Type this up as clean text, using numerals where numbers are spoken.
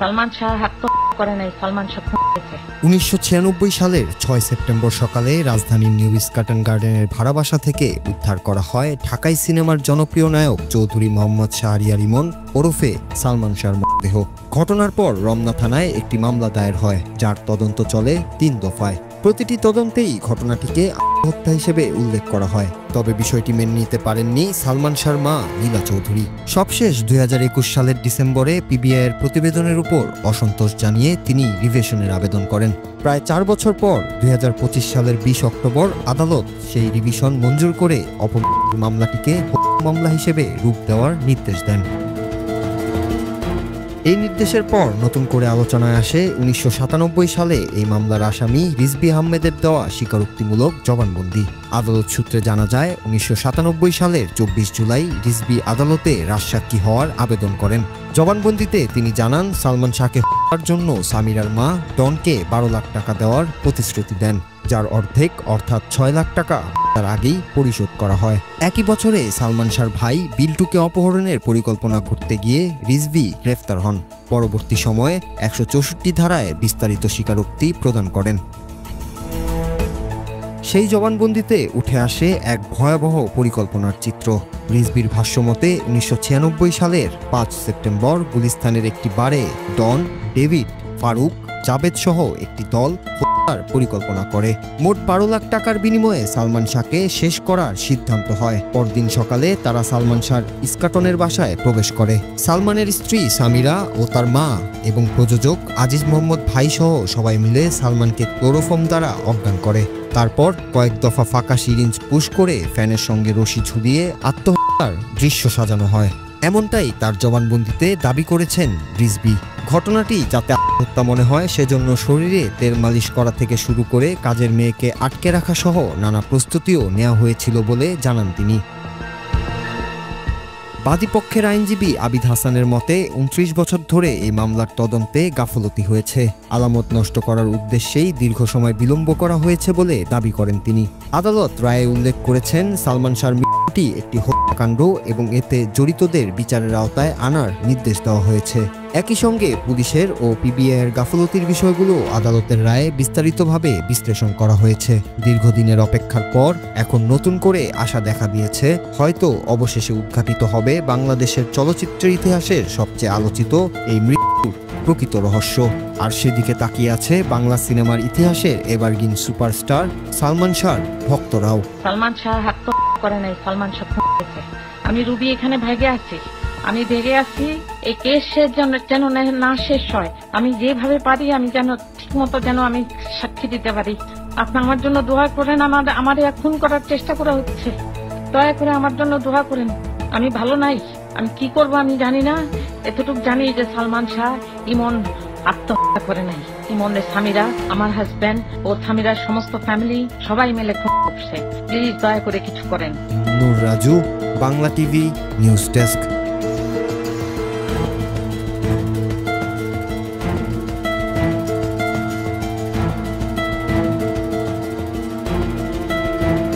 সালমান শাহ আত্মহত্যা করে নাই, সালমান শাহ খুন হয়েছে। 1996 সালের 6 সেপ্টেম্বর সকালে রাজধানীর নিউ ইস্কাটন গার্ডেনের ভাড়া বাসা থেকে উদ্ধার করা হয় ঢাকাই সিনেমার জনপ্রিয় নায়ক চৌধুরী মোহাম্মদ শাহরিয়ার ইমন ওরফে সালমান শাহর মৃতদেহ। ঘটনার পর রমনা থানায় একটি মামলা দায়ের হয়, যার তদন্ত চলে 3 দফায়। প্রতিটি তদন্তেই ঘটনাটিকে আত্মহত্যা হিসেবে উল্লেখ করা হয়, তবে বিষয়টি মেনে নিতে পারেননি সালমান শাহর মা নীলা চৌধুরী। সবশেষ 2021 সালের ডিসেম্বরে পিবিআইয়ের প্রতিবেদনের উপর অসন্তোষ জানিয়ে তিনি রিভিশনের আবেদন করেন। প্রায় 4 বছর পর 2025 সালের 20 অক্টোবর আদালত সেই রিভিশন মঞ্জুর করে অপমৃত্যুর মামলাটিকে হত্যা মামলা হিসেবে রূপ দেওয়ার নির্দেশ দেন। এই নির্দেশের পর নতুন করে আলোচনায় আসে 1997 সালে এই মামলার আসামি রিজভী আহমেদের দেওয়া স্বীকারোক্তিমূলক জবানবন্দি। আদালত সূত্রে জানা যায় 1997 সালের 24 জুলাই রিজভী আদালতে রাজসাক্ষী হওয়ার আবেদন করেন। জবানবন্দিতে তিনি জানান সালমান শাহকে হত্যার জন্য সামিরার মা ডনকে 12 লাখ টাকা দেওয়ার প্রতিশ্রুতি দেন, যার অর্ধেক অর্থাৎ 6 লাখ টাকা তার আগেই পরিশোধ করা হয়। একই বছরে সালমান শাহর ভাই বিল্টুকে অপহরণের পরিকল্পনা করতে গিয়ে রিজভী গ্রেফতার হন। পরবর্তী সময়ে 164 ধারায় বিস্তারিত স্বীকারোক্তি প্রদান করেন। সেই জবানবন্দিতে উঠে আসে এক ভয়াবহ পরিকল্পনার চিত্র। রিজভীর ভাষ্যমতে 1996 সালের 5 সেপ্টেম্বর গুলিস্তানের একটি বারে ডন, ডেভিড, ফারুক, জাবেদ সহ একটি দল হত্যার পরিকল্পনা করে। মোট 12 লাখ টাকার বিনিময়ে সালমান শাহকে শেষ করার সিদ্ধান্ত হয়। পরদিন সকালে তারা সালমান শাহর ইস্কাটনের বাসায় প্রবেশ করে। সালমানের স্ত্রী সামিরা ও তার মা এবং প্রযোজক আজিজ মোহাম্মদ ভাই সহ সবাই মিলে সালমানকে ক্লোরোফর্ম দ্বারা অজ্ঞান করে। তারপর কয়েক দফা ফাঁকা সিরিঞ্জ পুশ করে ফ্যানের সঙ্গে রশি ঝুলিয়ে আত্মহত্যার দৃশ্য সাজানো হয়। এমনটাই তার জবানবন্দিতে দাবি করেছেন রিজভী। ঘটনাটি যাতে আত্মহত্যা মনে হয় সেজন্য শরীরে তেল মালিশ করা থেকে শুরু করে কাজের মেয়েকে আটকে রাখা সহ নানা প্রস্তুতিও নেওয়া হয়েছিল বলে জানান তিনি। বাদীপক্ষের আইনজীবী আবিদ হাসানের মতে 29 বছর ধরে এই মামলার তদন্তে গাফলতি হয়েছে। আলামত নষ্ট করার উদ্দেশ্যেই দীর্ঘ সময় বিলম্ব করা হয়েছে বলে দাবি করেন তিনি। আদালত রায়ে উল্লেখ করেছেন সালমান শাহর মৃত্যুটি একটি হত্যাকাণ্ড এবং এতে জড়িতদের বিচারের আওতায় আনার নির্দেশ দেওয়া হয়েছে। একই সঙ্গে পুলিশের ও পিবিআইয়ের গাফলতির বিষয়গুলো আদালতের রায়ে বিস্তারিতভাবে বিশ্লেষণ করা হয়েছে। দীর্ঘদিনের অপেক্ষার পর এখন নতুন করে আশা দেখা দিয়েছে, হয়তো অবশেষে উদ্ঘাটিত হবে বাংলাদেশের চলচ্চিত্রের ইতিহাসের সবচেয়ে আলোচিত এই মৃত্যুর প্রকৃত রহস্য। আর সেদিকে তাকিয়ে আছে বাংলা সিনেমার ইতিহাসের এভারগ্রিন সুপারস্টার সালমান শাহর ভক্তরাও। সালমান শাহ আত্মহত্যা করে নাই, সালমান শাহ খুন হয়েছে। আমি রুবি এখানে ভেগে আছি, আমি ভেগে আছি। এই কেস যেন না শেষ হয়, আমি যেভাবে পারি আমি যেন ঠিক মতো যেন আমি সাক্ষী দিতে পারি। আপনি আমার জন্য দোয়া করেন। আমার খুন করার চেষ্টা করা হচ্ছে, দয়া করে আমার জন্য দোয়া করেন। আমি ভালো নাই, আমি কি করব আমি জানি না। এতটুকু জানি যে সালমান শাহ ইমন আত্মহত্যা করে নাই। ইমনের সামিরা, আমার হাজবেন্ড ও সামিরার সমস্ত ফ্যামিলি সবাই মিলে খুন করছে। প্লিজ দয়া করে কিছু করেন। Noor Raju, Bangla TV news desk.